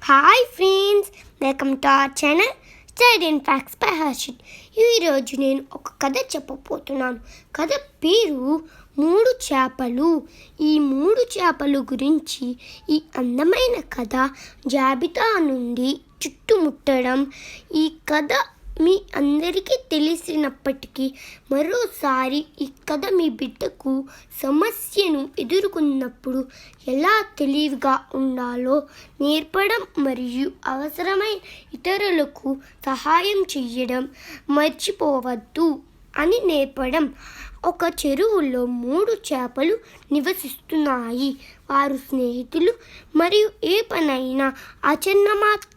Hi friends, welcome to our channel study and facts by Harshit. ఈరోజు నేను ఒక కథ చెప్పబోతున్నాను. కథ పేరు 3 చేపలు. ఈ 3 చేపలు గురించి ఈ అందమైన కథ జాబితా నుండి చుట్టుముట్టడం. ఈ కథ మీ అందరికీ తెలిసినప్పటికీ మరోసారి ఈ కథ మీ బిడ్డకు సమస్యను ఎదుర్కొన్నప్పుడు ఎలా తెలివిగా ఉండాలో నేర్పడం మరియు అవసరమైన ఇతరులకు సహాయం చేయడం మర్చిపోవద్దు అని నేర్పడం. ఒక చెరువులో 3 చేపలు నివసిస్తున్నాయి. వారు స్నేహితులు మరియు ఏ పనైనా ఆచరణాత్మకంగా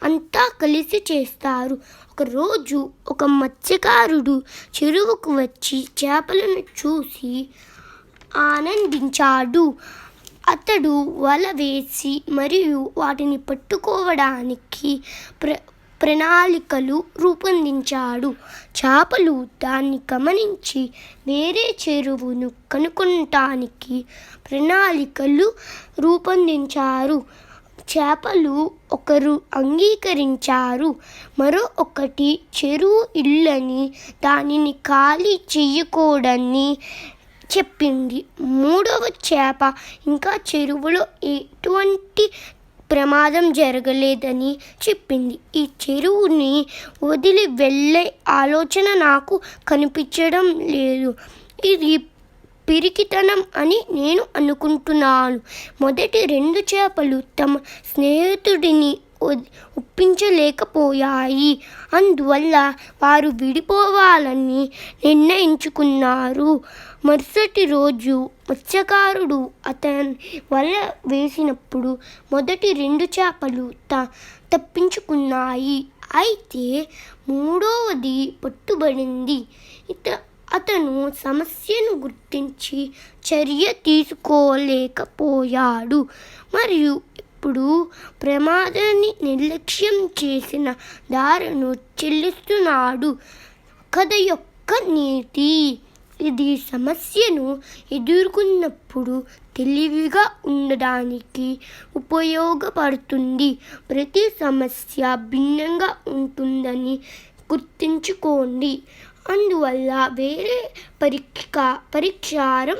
అంతా కలిసి చేస్తారు. ఒకరోజు ఒక మత్స్యకారుడు చెరువుకు వచ్చి చేపలను చూసి ఆనందించాడు. అతడు వల వేసి మరియు వాటిని పట్టుకోవడానికి ప్రణాళికలు రూపొందించాడు. చేపలు దాన్ని గమనించి వేరే చెరువును కనుగొనటానికి ప్రణాళికలు రూపొందించారు. చేపలు ఒకరు అంగీకరించారు, మరో ఒకటి చెరువు ఇల్లని దానిని ఖాళీ చేయకూడదని చెప్పింది. 3వ చేప ఇంకా చెరువులో ఎటువంటి ప్రమాదం జరగలేదని చెప్పింది. ఈ చెరువుని వదిలి వెళ్ళే ఆలోచన నాకు కనిపించడం లేదు. ఇది పిరికితనం అని నేను అనుకుంటున్నాను. మొదటి 2 చేపలు తమ స్నేహితుడిని ఒప్పించలేకపోయాయి. అందువల్ల వారు విడిపోవాలని నిర్ణయించుకున్నారు. మరుసటి రోజు మత్స్యకారుడు అతని వల వేసినప్పుడు మొదటి 2 చేపలు తప్పించుకున్నాయి. అయితే 3వది పట్టుబడింది. అతను సమస్యను గుర్తించి చర్య తీసుకోలేకపోయాడు మరియు ఇప్పుడు ప్రమాదాన్ని నిర్లక్ష్యం చేసిన ధరను చెల్లిస్తున్నాడు. కథ యొక్క నీతి: ఇది సమస్యను ఎదుర్కొన్నప్పుడు తెలివిగా ఉండడానికి ఉపయోగపడుతుంది. ప్రతి సమస్య భిన్నంగా ఉంటుందని గుర్తుంచుకోండి. అందువల్ల వేరే పరిష్కారం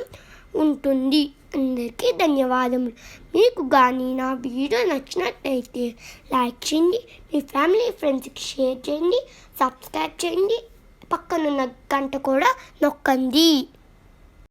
ఉంటుంది. అందరికీ ధన్యవాదములు. మీకు కానీ నా వీడియో నచ్చినట్లయితే లైక్ చేయండి, మీ ఫ్యామిలీ ఫ్రెండ్స్కి షేర్ చేయండి, సబ్స్క్రైబ్ చేయండి, పక్కనున్న గంట కూడా నొక్కండి.